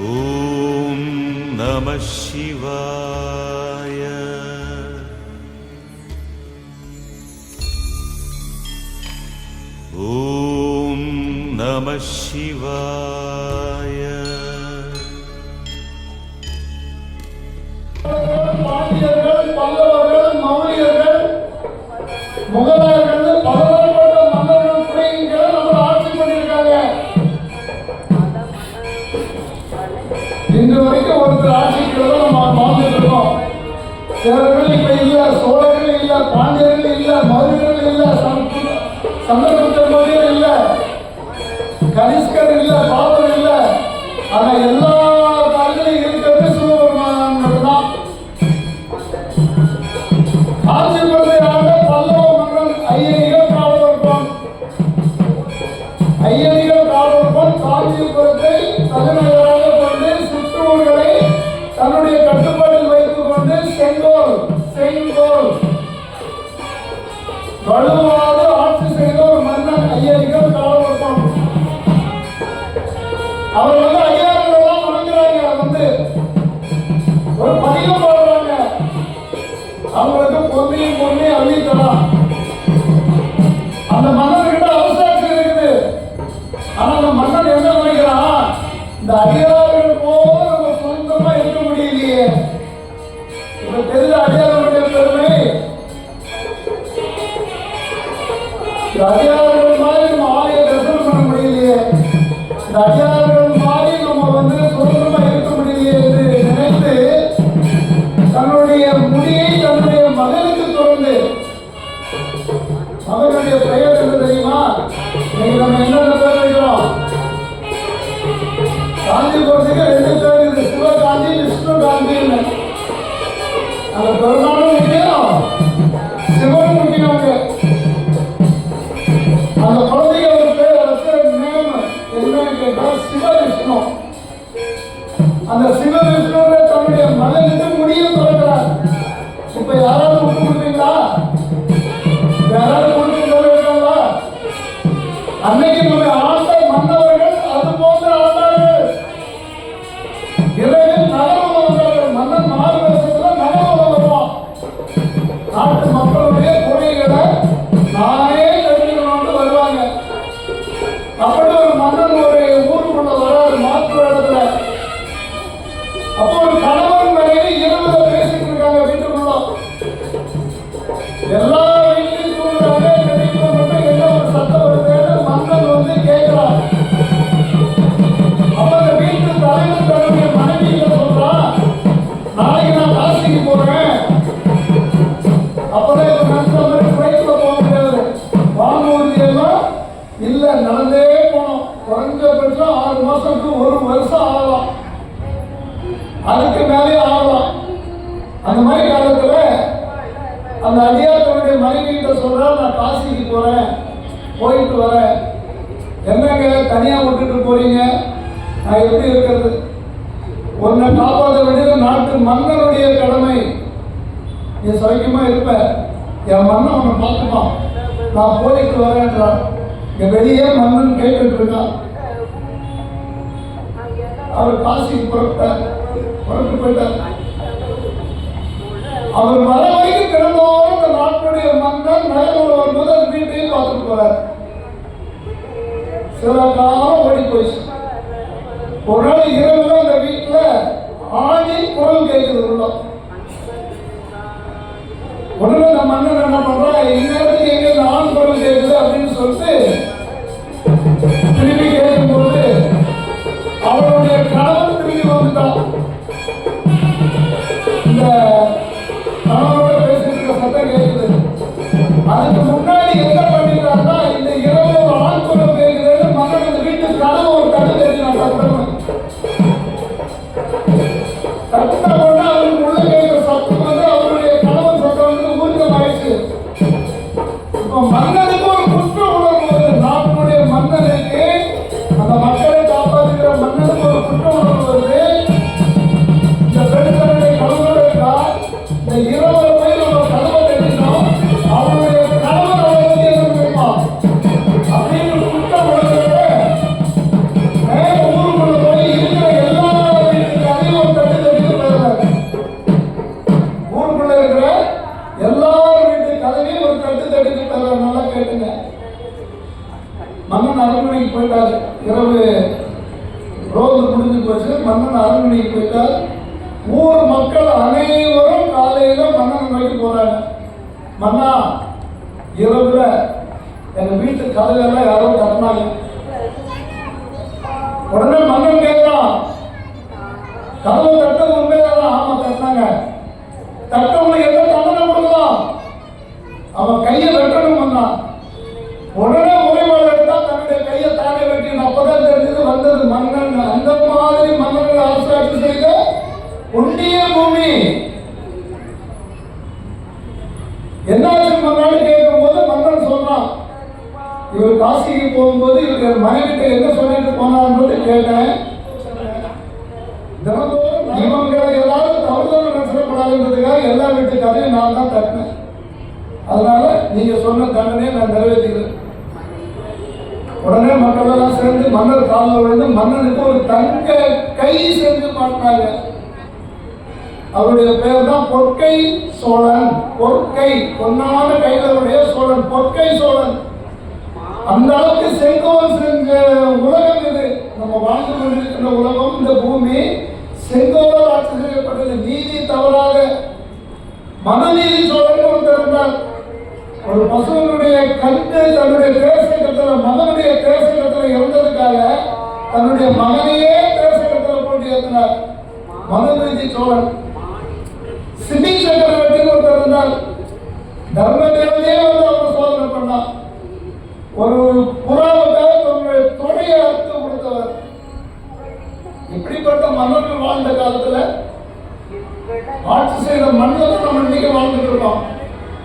ஓம் நம சிவாய. ஓம் நம சிவாய. பாண்டியர்கள், பல்லவர்கள், மௌரியர்கள், முகலாயர்கள், பலதரப்பட்ட மன்னர்கள் குறைகளை நம்ம ஆட்சி பண்ணியிருக்காங்க. இன்று வரைக்கும் ஒருத்தர் ஆட்சிக்கு நம்ம வாழ்ந்துட்டு இருக்கோம். சேரர்கள் இப்ப இல்ல, சோழர்கள் இல்ல, பாண்டியர்கள் இல்ல, மௌரியர்கள் இல்ல, சந்திரகுப்த மௌரியர் இல்ல, கனிஷ்கர் இல்ல, பாபர் இல்ல. ஆனா எல்லா காலத்திலும் இருக்கிறது சிவபெருமான் மட்டும்தான். காஞ்சிபுரத்தை ஆண்ட பல்லவ மன்னன் ஐயனிகள் காலவர்பன். ஐயனிகள் காலவர்பன் காஞ்சிபுரத்தை தலைநகராக கொண்டு சிற்றூர்களை தன்னுடைய கட்டுப்பாட்டில் வைத்துக் கொண்டு செங்கோல் வலுவாக ஆட்சி செய்த ஒரு மன்னன் ஐயனிகள் காலவர்பன். அவர் ஐயாயிரம் வணங்குறாங்க, ஒரு பதிகம் போடுறாங்க. அவங்களுக்கு பொண்ணி அள்ளித்தலாம். அந்த மன்னர்கிட்ட அவசாட்சி இருக்குது. ஆனா அந்த மன்னன் என்ன நினைக்கிறான், இந்த அடியார்கள் போல நம்ம சொந்தமா இருக்க முடியலையே. இப்ப தெரிஞ்ச அடியார்களுடைய பெருமை, இந்த அடியார்கள் மாதிரி நம்ம ஆலய தரிசனம் பண்ண முடியலையே, இந்த அடியார்கள் மாதிரி நம்ம சுதந்திரமா இருக்க முடியலையே என்று நினைத்து தன்னுடைய முடியை தன்னுடைய மகனுக்கு தொடர்ந்து, மகனுடைய பெயர் என்ன தெரியுமா? நம்ம என்னென்ன பேர் வைக்கிறோம்? காஞ்சிபுரத்துக்கு 2 பேர் இருக்கு, சிவகாந்தி, விஷ்ணு காந்தின்னு. அந்த பெருமானும் முக்கியம், சிவனும் முக்கியம். அந்த குழந்தைக்கு ஒரு பேர் வச்ச நேம் என்னன்னு கேட்டா சிவவிஷ்ணு. அந்த சிவவிஷ்ணு தன்னுடைய மகனுக்கு முடியும் தொடர்கிறார். இப்ப யாராவது விட்டு கொடுப்பீங்களா? யாராவது கொடுத்து சொல்லிருக்காங்களா? அன்னைக்கு நம்ம ஆண்ட மன்னவர்கள் அது போன்ற ஆண்டார்கள். இரவில் நகரம் வந்தார்கள். மன்னன் 4 வருஷத்துல நகரம் வருவான். நாட்டு மக்களுடைய கொள்கைகளை நானே தெரிஞ்சுக்கணும்னு வருவாங்க. அப்படி ஒரு மன்னன் ஒரு ஊருக்குள்ள வராது, மாற்று இடத்துல. அப்போ ஒரு கணவன் மனைவி இரவுல பேசிட்டு இருக்காங்க வீட்டுக்குள்ள. எல்லா வீட்லையும் தூங்குறாங்க. வீட்டுல மட்டும் என்ன ஒரு சத்தம் வருதுன்னு மன்னன் கேட்கிறான். அப்ப அந்த வீட்டு தலைவர் தன்னுடைய மனைவியில சொல்றான், நாளைக்கு நான் காசிக்கு போறேன். அப்பதான் இப்ப நினைச்ச மாதிரி ஃபிளைட்ல போக முடியாது. வானூர்தி எல்லாம் இல்ல, நடந்தே போனோம். குறைஞ்சபட்சம் 6 மாசம் to 1 வருஷம் ஆகலாம், அதுக்கு மேலே ஆகலாம். அந்த மாதிரி காலத்துல அந்த அடியார் தன்னுடைய மனைவியிட்ட சொல்றா, நான் காசிக்கு போறேன், போயிட்டு வரேன். என்னங்க தனியா விட்டுட்டு போறீங்க, நான் எப்படி இருக்கிறது? உன்னை காப்பாற்ற வேண்டியது நாட்டு மன்னனுடைய கடமை. நீ சௌக்கியமா இருப்ப, என் மன்னன் உன்னை பார்த்துப்பான், நான் போயிட்டு வரேன்றான். இங்க வெளியே மன்னன் கேட்டுட்டு இருக்கான். அவர் காசிக்கு புறப்பட்டு போயிட்டார். அவர் வர வரைக்கும் தினந்தோறும் இந்த நாட்டுடைய மன்னன் நகரம் வரும்போது அந்த வீட்டையும் பார்த்துட்டு போறார். சில காலம் ஓடி போயிடுச்சு. ஒரு நாள் இரவுல அந்த வீட்டுல ஆணின் குரல் கேட்குது உள்ள. உடனே அந்த மன்னன் என்ன பண்றா, இந்நேரத்துக்கு எங்க இந்த ஆண் குரல் கேட்குது அப்படின்னு சொல்லிட்டு திரும்பி கேட்கும்போது அவருடைய கணவன் திரும்பி வந்துட்டான். இந்த கணவனோட பேசிட்டு சத்தம் கேட்குது. அதுக்கு முன்னாடி என்ன பண்ணிட்டாருன்னா, இந்த இரவு ஒரு ஆண் குரல் கேட்குதுன்னு மன்னன் இந்த வீட்டு கனவு ஒரு தடு தெரிஞ்சான். சத்தம் போனா அவருக்கு உள்ள கேட்கிற சத்தம் அவருடைய கணவன் சத்தம் ஊர்ஜம் ஆயிடுச்சு. இப்ப மன்னனுக்கு ஒரு குற்ற உணர்வு வருது. போயிட்டார். இரவு ரோது முடிஞ்சு போச்சு. மன்னன் அரண்மனைக்கு போயிட்டார். ஊர் மக்கள் அனைவரும் காலையில மன்னன் நோக்கி போறாங்க. மன்னா, இரவுல எங்க வீட்டு கதவெல்லாம் யாரோ தட்டினாங்க. உடனே மன்னன் கேட்கிறான், கதவை தட்டது உண்மைதானா? ஆமா தட்டினாங்க. தட்டவங்களுக்கு என்ன தண்டனை கொடுக்கலாம்? அவன் கையை வெட்டணும் பண்ணான். உடனே உரிமையாளர் எடுத்தா தன்னுடைய கையை தானே வெட்டின. அப்பதான் தெரிஞ்சது வந்தது மன்னன். அந்த மாதிரி மன்னர்கள் அரசாட்சி செய்த ஒன்றிய பூமி. என்னாச்சு மன்னான்னு கேட்கும் போது மன்னன் சொல்றான், இவர் காசிக்கு போகும்போது இவருக்கு மனைவிட்ட என்ன சொல்லிட்டு போனார்ன்றது கேட்டேன். இவங்களை ஏதாவது தவறுதல் நினைச்சிடக்கூடாதுன்றதுக்காக எல்லா வீட்டு கதையும் நான் தான் தட்டினேன். அதனால நீங்க சொன்ன தண்டனையை நான் நிறைவேற்றுகிறேன். உடனே மக்கள் எல்லாம் சேர்ந்து மன்னர் காலில் விழுந்து மன்னனுக்கு ஒரு தங்க கை செஞ்சு மாட்டினாங்க. அவருடைய பேர் தான் பொற்கை சோழன். பொற்கை, பொன்னான கைகளுடைய சோழன், பொற்கை சோழன். அந்த அளவுக்கு செங்கோல் செஞ்ச உலகம் இது. நம்ம வாழ்ந்து கொண்டிருக்கின்ற உலகம், இந்த பூமி செங்கோலால் ஆட்சி செய்யப்பட்டது. நீதி தவறாக மனநீதி சோழன் ஒருத்தர் இருந்தார். ஒரு பசுவனுடைய கண்டு தன்னுடைய தேசக்கத்துல, மகனுடைய தேசக்கத்துல இறந்ததுக்காக தன்னுடைய மகனையே தேசக்கத்துல போட்டு ஏற்றினார் மனநீதி சோழன். சிபி சக்கரவர்த்தின்னு ஒருத்தர் இருந்தார். தர்ம தேவதையே வந்து அவர் சோதனை பண்ணார். ஒரு புறாவுக்காக தன்னுடைய தொடையை அறுத்து கொடுத்தவர். இப்படிப்பட்ட மன்னர்கள் வாழ்ந்த காலத்துல ஆட்சி செய்த மன்னர்கள் நம்ம இன்னைக்கு வாழ்ந்துட்டு இருக்கோம்.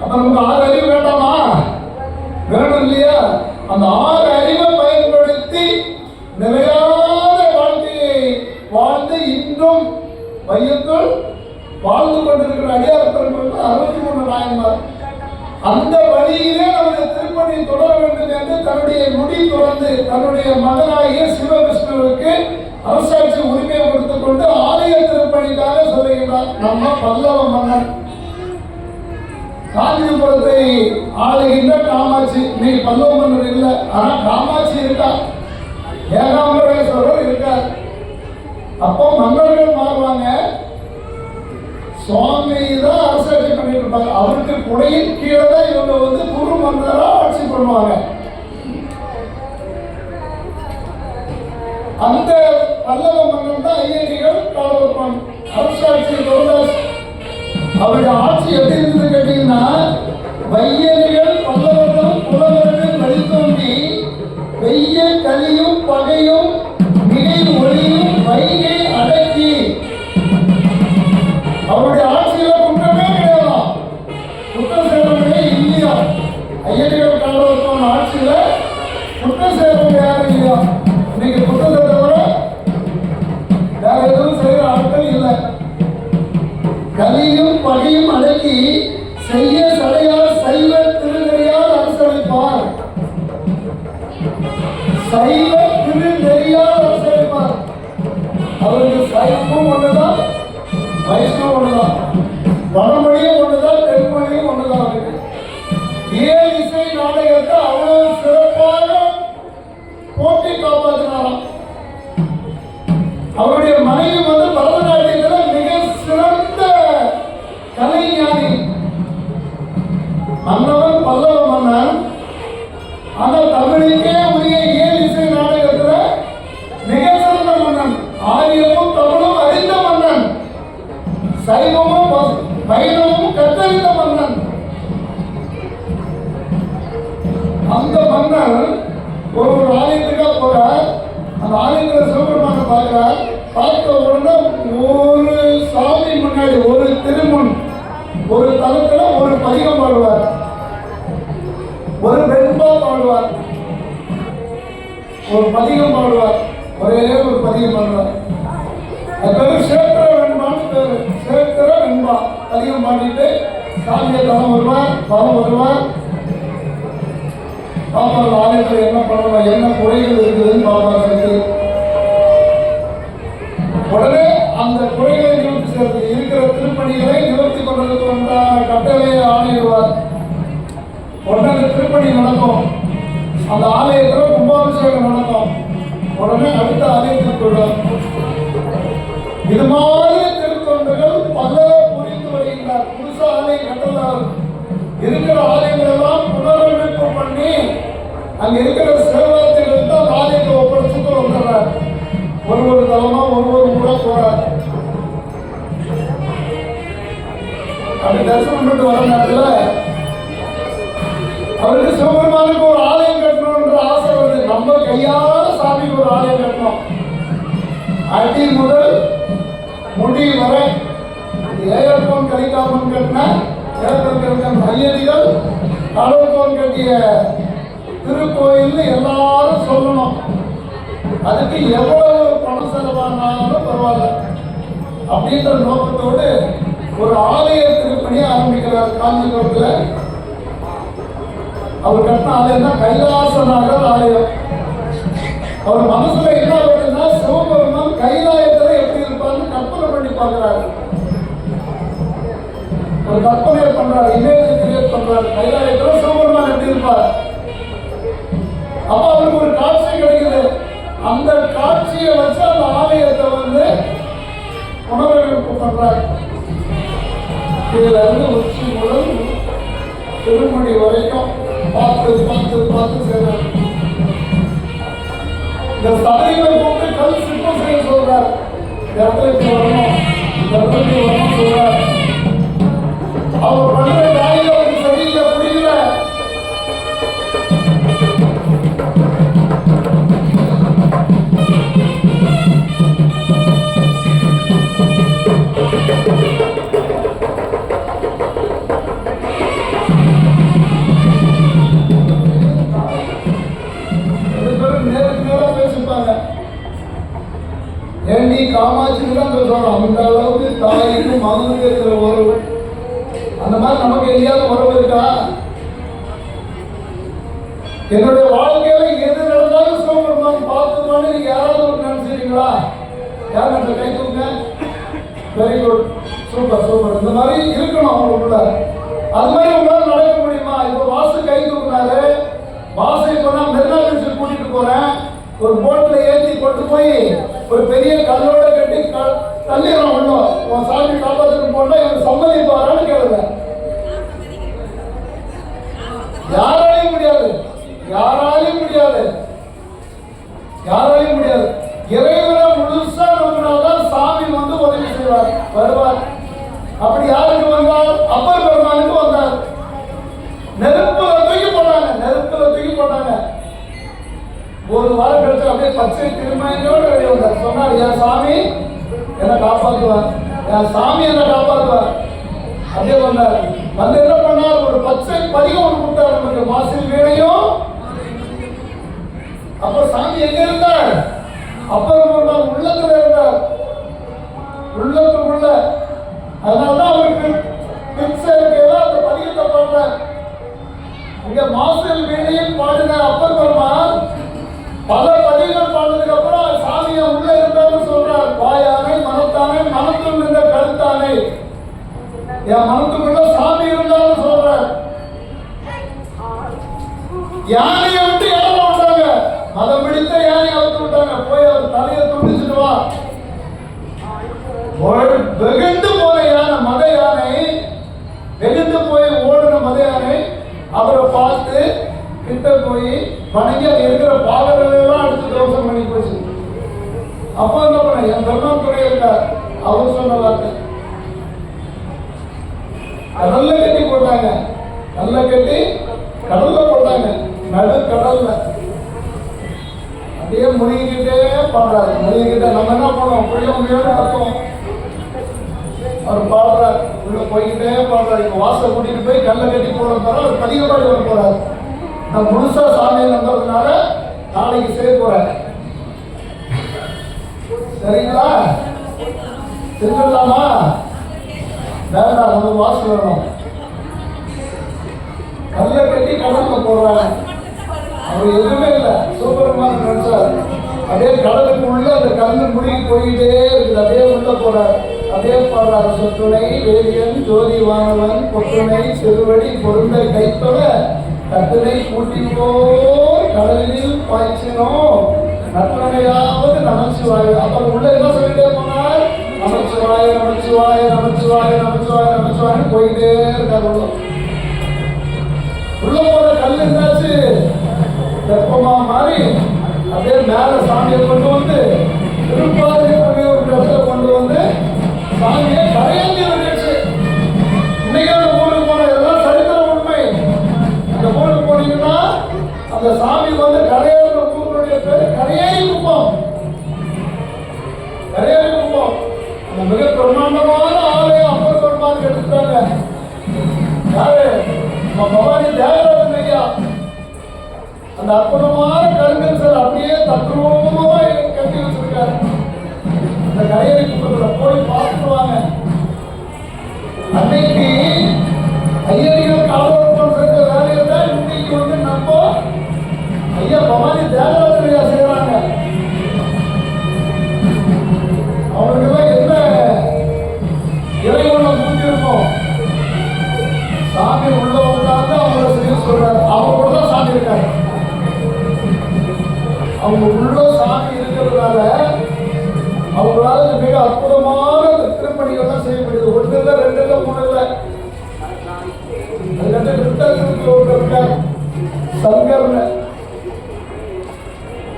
அப்ப நமக்கு 6 அறிவு வேண்டாமா? வேணும் இல்லையா? அந்த 6 அறிவை பயன்படுத்தி நிலையான வாழ்க்கையை வாழ்ந்து இன்றும் வையத்துள் வாழ்ந்து கொண்டிருக்கிற அடியார் பெருமக்கள் 63 நாயன்மார். அந்த வழியிலே நமது திருப்பணி தொடர வேண்டும் என்று தன்னுடைய முடி துறந்து தன்னுடைய மகனாகிய சிவவிஷ்ணுவுக்கு அரசாட்சி உரிமையை கொடுத்துக் கொண்டு ஆலய திருப்பணிக்காக சொல்லுகிறார். நம்ம பல்லவ மன்னன் காஞ்சிபுரத்தை ஆளுகின்ற காமாட்சி. நீ பல்லவ மன்னர் இல்லை, ஆனா காமாட்சி இருக்கா, ஏகாம்பரேஸ்வரர் இருக்கார். அப்போ மன்னர்கள் மாறுவாங்க. சுவாமி தான் அரசாட்சி பண்ணிட்டு இருப்பாங்க. அவருக்கு குடையின் கீழே தான் இவங்க வந்து குரு மன்னரா ஆட்சி பண்ணுவாங்க. அந்த பல்லவ மன்னன் தான் ஐயனிகள் காலவர்மன் அரசாட்சி தொடர்ந்தார். அவருடைய ஆட்சி எப்படி இருந்தது கேட்டீங்கன்னா, வையனிகள் பல்லவர்களும் புலவர்கள் வழித்தோன்றி வெய்ய கலியும் பகையும் மிகை ஒளியும் வைகை அடக்கி. அவருடைய ஆட்சியில குற்றமே கிடையாது, குற்றம் செய்யறவங்களே இல்லையா. ஐயனிகள் காலவர்மன் ஆட்சியில குற்றம் செய்யறவங்க யாரும் இல்லையா. இன்னைக்கு குற்றத்தை தவிர வேற எதுவும் செய்யற ஆட்கள் இல்லை. கலியும் பகையும் அடக்கி செய்ய சடையால் சைவ திருநெறியால் அரசளிப்பார். சைவ திருநெறியால் அரசளிப்பார். அவருக்கு சைவமும் ஒண்ணுதான், வைஷ்ணவம் ஒண்ணுதான், வடமொழியும் ஒண்ணுதான், தென்மொழியும் ஒண்ணுதான். அவருக்கு ஏன் இசை நாடகத்தை அவ்வளவு சிறப்பாக போட்டி காப்பாற்றினாராம். அவருடைய மனைவி வந்து பரதநாட்டியத்தில் மிக சிறந்த கலைஞானி. மன்னவன் பல்லவ மன்னன், ஆனால் தமிழுக்கே உரிய ஏன் இசை நாடகத்தில் மிக சிறந்த மன்னன். ஆரியமும் தமிழும் அறிந்த மன்னன், சைவமும் வைணவமும் கற்றறிந்த மன்னன். அந்த மன்னன் ஒரு ஆலயத்துக்காக போறார். அந்த ஆலயத்தில் சிவபெருமான பார்க்கிறார். பார்த்த உடனே ஒரு சாமி முன்னாடி ஒரு திருமுன் ஒரு தளத்துல ஒரு பதிகம் பாடுவார், ஒரு வெண்பா பாடுவார், ஒரு பதிகம் பாடுவார், ஒரே ஒரு பதிகம் பாடுவார். அது சேத்திர வெண்பான்னு பேரு. சேத்திர வெண்பா பதிகம் பாடிட்டு சாமியை தலம் வருவார், பலம் வருவார். பாப்பாங்க ஆலயத்தில் என்ன பண்ணணும், என்ன குறைகள் இருக்குதுன்னு பாப்பாங்க. உடனே அந்த குறைகளை நிவர்த்தி செய்வது, இருக்கிற திருப்பணிகளை நிவர்த்தி கொண்டதுக்கு உண்டான கட்டளையை ஆணையிடுவார். உடனே அந்த திருப்பணி நடக்கும். அந்த ஆலயத்தில் கும்பாபிஷேகம் நடக்கும். உடனே அடுத்த ஆலயத்துக்கு போயிடும். இது மாதிரி திருத்தொண்டுகள் பல புரிந்து வருகின்றார். புதுசா ஆலயம் கட்டலாம், இருக்கிற ஆலயங்கள் எல்லாம் புனரமைப்பு பண்ணி அங்க இருக்கிற சேவார்த்திகள் தான் ஆலயத்தை ஒப்படைச்சுட்டு வந்துடுறார். ஒரு தலமா ஒரு ஊரா போறார். அப்படி தரிசனம் பண்ணிட்டு வர நேரத்தில் அவருக்கு சிவபெருமானுக்கு ஒரு ஆலயம் கட்டணும்ன்ற ஆசை வருது. நம்ம கையால சாமிக்கு ஒரு ஆலயம் கட்டணும். அடி முதல் முடி வரை ஏழப்பம் கலிக்காமன் கட்டின ஏழப்பம் கட்டின மையடிகள் கடவுள் கட்டிய திருக்கோயில் எல்லாரும் சொல்லணும். அதுக்கு எவ்வளவு பணம் செலவானாலும் பரவாயில்ல அப்படின்ற நோக்கத்தோடு ஒரு ஆலய திருப்பணி ஆரம்பிக்கிறார். காஞ்சிபுரத்தில் அவர் கட்டின ஆலயம் தான் கைலாசநாதர் ஆலயம். அவர் மனசுல என்ன வருதுன்னா சிவபெருமான் கைலாயத்துல எப்படி இருப்பான்னு கற்பனை பண்ணி பார்க்கிறாரு. ஒரு கற்பனை பண்றாரு, இமேஜ் கிரியேட் பண்றாரு. கைலாயத்துல சிவபெருமான் எப்படி இருப்பார்? அப்ப அவருக்கு ஒரு காட்சி கிடைக்குது. அந்த காட்சியை வச்சு அந்த ஆலயத்தை புனரமைப்பு பண்றாரு. இதுல இருந்து உச்சி முதல் திருமணி வரைக்கும் பார்த்து பார்த்து பார்த்து செய்றாரு. இந்த சபைகளை கூப்பிட்டு கல் சிற்பம் செய்ய சொல்றார். இடத்துக்கு வரணும், இடத்துக்கு வரணும் சொல்றார். அவர் பண்ற காரியம் அவருக்கு சரியில்லை, புரியல. ஏண்டி காமாட்சிக்கு தான் சொல்றோம். அந்த அளவுக்கு தாய்க்கு மகனுக்கு இருக்கிற உறவு, அந்த மாதிரி நமக்கு எங்கேயாவது உறவு இருக்கா? என்னுடைய வாழ்க்கையில எது நடந்தாலும் சிவபெருமான் பார்த்துக்கலான்னு நீங்க யாராவது ஒரு நினைச்சிருக்கீங்களா? யார் அந்த கை தூங்க. Very good, super super. இந்த மாதிரி இருக்கணும் அவங்களுக்குள்ள. அது மாதிரி உங்களால் நடக்க முடியுமா? இப்போ வாசு கை தூக்குனாரு. வாசை போனா மெரினா பீச்சுக்கு கூட்டிட்டு போறேன். ஒரு போட்ல ஏற்றி கொண்டு போய் ஒரு பெரிய கல்லோட கட்டி தள்ளிடுறோம் உள்ள. உன் சாமி காப்பாற்றுன்னு போனா இவங்க சம்மதிப்பாரான்னு கேளுங்க. யாராலையும் முடியாது, யாராலையும் முடியாது, யாராலையும் முடியாது. இறைவனை முழுசா நம்பினால்தான் சாமி உதவி செய்வார், வருவார். அப்படி யாருக்கு வந்தார்? அப்பர் பெருமானுக்கு வந்தார். நெருப்புல தூக்கி போட்டாங்க, நெருப்புல தூக்கி போட்டாங்க. ஒரு வாரம் கழிச்சு அப்படியே பச்சை திருமணத்தோடு வெளியே வந்தார். சொன்னார், என் சாமி என்னை காப்பாற்றுவார், என் சாமி என்னை காப்பாற்றுவார். அப்படியே வந்தார். வந்து என்ன பண்ணார்? ஒரு பச்சை பதிகம் ஒன்று கொடுத்தார் நமக்கு, மாசில் வீணையும். அப்ப சாமி எங்க இருந்தார்? அப்பர் உள்ளத்துல இருந்தார், உள்ளத்துக்குள்ள. அதனால்தான் அவருக்கு அந்த பதிகத்தை பாடுறார். இங்க மாசில் வீணையும் பாடின அப்பர் பெருமான் பல பதிகள் பாடுறதுக்கு அப்புறம் சாமியை உள்ள இருந்தாலும் சொல்றார், வாயானை மனத்தானே மனத்துள் இருந்த கருத்தானே. என் மனத்துக்குள்ள சாமி இருந்தாலும் சொல்றார். யானையை விட்டு இடம் விட்டாங்க, மதம் பிடித்த யானை அவுத்து விட்டாங்க. போய் அவர் தலையை துண்டிச்சுட்டு வா. வெகுண்டு போன யானை, மத யானை, வெகுண்டு போய் ஓடுன மத யானை அவரை பார்த்து கிட்ட போய் வணங்கி அது இருக்கிற பாடல்கள் எல்லாம் அடுத்து தோசம் பண்ணி போச்சு. அப்போ என்ன பண்ண, என் பெருமாள் இருக்கார், அவர் சொன்ன வார்த்தை கடல்ல கட்டி போட்டாங்க. கடல்ல கட்டி கடல்ல போட்டாங்க, நடு கடல்ல. அப்படியே முழுகிக்கிட்டே பாடுறாரு. முழுகிக்கிட்டே நம்ம என்ன பண்ணுவோம்? புரிய முடியாது அர்த்தம். அவர் பாடுறார், உள்ள போய்கிட்டே பாடுறாரு. இப்போ வாசல் கூட்டிட்டு போய் கல்ல கட்டி போடுற அவர் பதிகப்பாடி வர போறாரு. நான் முழுசா சாமியை நம்புறதுனால நாளைக்கு செய்ய போறேன். சரிங்களா? செஞ்சிடலாமா? வேண்டாம், நம்ம வாசல் வரணும். கல்ல கட்டி கடல்ல போடுறாங்க. அவர் எதுவுமே இல்லை, சிவபெருமான் நினைச்சார். அப்படியே கடலுக்கு உள்ள அந்த கல்லு முடிக்கு போய்கிட்டே இருக்குது. அப்படியே உள்ள போறாரு, அப்படியே பாடுறாரு. சொத்துணை வேதியன் ஜோதி வானவன் பொத்துணை சிறுவடி பொருந்த கைத்தொட கட்டுரை கூட்டிப்போர் கடலில் பாய்ச்சினோம் நற்றுணையா நமச்சிவாய. அப்புறம் உள்ள என்ன சொல்லிட்டே போனார்? நமச்சிவாய நமச்சிவாய நமச்சிவாய நமச்சிவாய நமச்சிவாயன்னு போயிட்டே இருக்காரு. உள்ள போற கல் என்னாச்சு? வெப்பமா மாறி அப்படியே மேல சாமியை கொண்டு வந்து திருப்பாதி ஒரு இடத்துல கொண்டு வந்து சாமியை கரையாந்தி விட்டுச்சு. இன்னைக்கு அந்த ஊருக்கு போன எல்லாம் சரித்திர உண்மை. அந்த ஊருக்கு போனீங்கன்னா அந்த சாமி வந்து கரையாடுற ஊருடைய பேரு கரையாயி குப்பம். கரையாயி குப்பம் அந்த மிக பிரம்மாண்டமான ஆலயம் அப்பர் பெருமாள் எடுத்துட்டாங்க. யாரு? நம்ம பவானி தியாகராஜன் ஐயா. அந்த அற்புதமான கருங்கல் சார் அப்படியே தத்ரூபமா கட்டி வச்சிருக்காரு. அந்த கரையாயி குப்பத்துல போய் பார்த்துருவாங்க. அன்னைக்கு ஐயடிகள் காலோட்டம் செஞ்ச வேலையை தான் இன்னைக்கு வந்து நம்ம ஐயா பவானி தியாகராஜன் ஐயா செய்யறாங்க. அவங்களுக்கெல்லாம் என்ன இறைவனம் மூஞ்சிருக்கும். சாமி உள்ள வந்தாங்க அவங்கள செய்ய சொல்றாரு. அவங்க கூட தான் சாமி இருக்காரு. அவங்க உள்ள சாமி இருக்கிறதுனால அவங்களால மிக அற்புதமான திருப்பணிகள்லாம் செய்ய முடியுது. ஒன்று இல்லை, ரெண்டு இல்லை, மூணு இல்லை. அதுக்கடுத்து விருத்தாசலத்தில் ஒன்று இருக்கார் சங்கர்னு.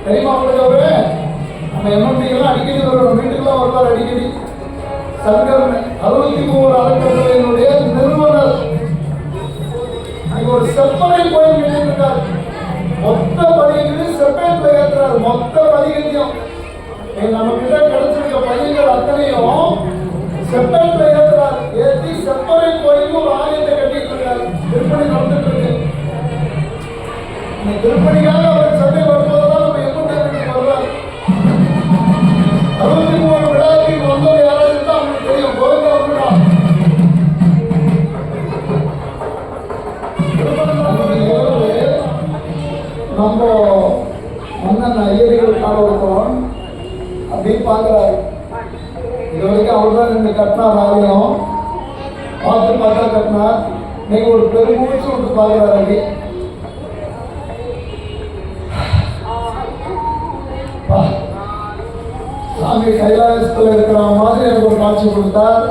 தெரியுமா உங்களுக்கு? அவரு அந்த எம்எம்டிகள்லாம் அடிக்கடி வரும், வீட்டுக்கெல்லாம் வருவார் அடிக்கடி. சங்கர்னு 63 அறக்கட்டளையினுடைய நிறுவனர். அங்கே ஒரு செப்பனை கோயில் கட்டியிருக்கார். மொத்த பதிகளையும் செப்பேட்ல ஏற்றுறாரு. மொத்த பதிகளையும் நம்ம கிட்ட கிடைச்சிருக்க பதிகள் அத்தனையும் செப்பேட்ல ஏற்றுறாரு. ஏற்றி செப்பனை கோயில் ஒரு ஆலயத்தை கட்டிட்டு இருக்காரு. திருப்பணி நடந்துட்டு இருக்கு. இந்த திருப்பணிக்காக அவர் சண்டை வரும்போதுதான் நம்ம எம்பெருமானுக்கு வருவார். 63 விழாவுக்கு வந்தவர் யாராவது இருந்தா அவங்களுக்கு தெரியும். கோவிந்தா விழா நம்ம மன்னன் ஐயர்கள் காலம் அப்படின்னு பார்க்குறாரு. இது வரைக்கும் அவர் தான் இந்த கட்டினார் ஆலயம். பார்த்து பார்த்தா கட்டினார். இன்னைக்கு ஒரு பெருமூச்சு விட்டு பார்க்குறாரு. அப்படி சாமி கைலாசத்தில் இருக்கிற மாதிரி எனக்கு ஒரு காட்சி கொடுத்தார்.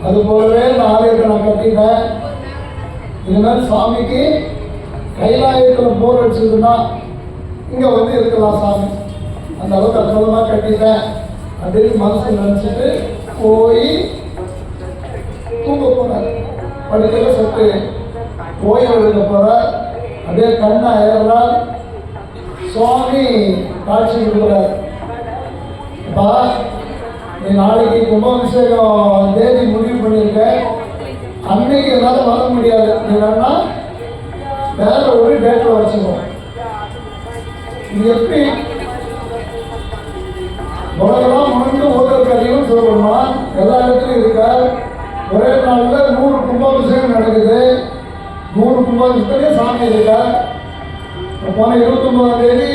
அது போலவே இந்த ஆலயத்தை நான் கட்டிட்டேன். இனிமேல் சாமிக்கு கைலாயத்தில் போர் அடிச்சதுன்னா இங்கே வந்து இருக்கலாம் சாமி. அந்த அளவுக்கு அற்புதமாக கட்டிட்டேன் அப்படின்னு மனசு நினச்சிட்டு போய் தூங்க போனார். படுக்கையில சத்து ஓய்வு எடுக்க போகிறார். அப்படியே கண்ணை அயர்றார். சுவாமி காட்சி கொடுக்குறார். அப்பா, நீ நாளைக்கு கும்பாபிஷேகம் தேதி முடிவு பண்ணியிருக்க. அன்னைக்கு என்னால் வர முடியாது. நீ வேணா வேற ஒரு டேட்டில் வச்சுக்கோ. இது எப்படி உலகெல்லாம் முன்னுக்கு ஊதல் கதையும் சொல்லணுமா? எல்லா இடத்துலையும் இருக்கார். ஒரே நாளில் 100 கும்பாபிஷேகம் நடக்குது. 100 கும்பாபிஷேகத்தையும் சாமி இருக்கார். போன 29ஆம் தேதி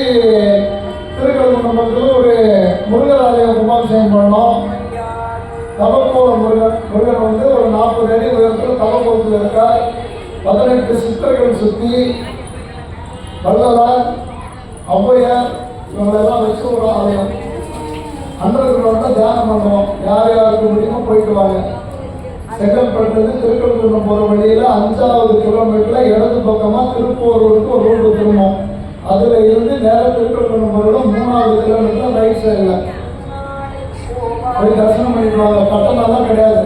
திருக்கழுக்குன்றத்தில் ஒரு முருகர் ஆலயம் கும்பாபிஷேகம் பண்ணோம். தவக்கோல முருகன் வந்து ஒரு 40 அடி உயரத்தில் தவக்கோலத்தில் இருக்கார். 18 சித்தர்கள் சுற்றி வள்ளலார், ஔவையார் இவங்களெல்லாம் வச்சு ஒரு ஆலயம். அன்றர்களோட தியானம் பண்ணுவோம். யார் யாருக்கு முடியுமோ போயிட்டு வாங்க. செங்கல்பட்டுலேருந்து திருக்கழுக்குன்றம் போகிற வழியில் 5வது கிலோமீட்டரில் இடது பக்கமாக திருப்பூருக்கு ஒரு ரோடு திரும்பும். அதில் இருந்து நேரம் திருக்கழுக்குன்றம் போகிற 3வது கிலோமீட்டரில் ரைட் சைடில் போய் தரிசனம் பண்ணிடுவாங்க. பட்டணம்லாம் கிடையாது.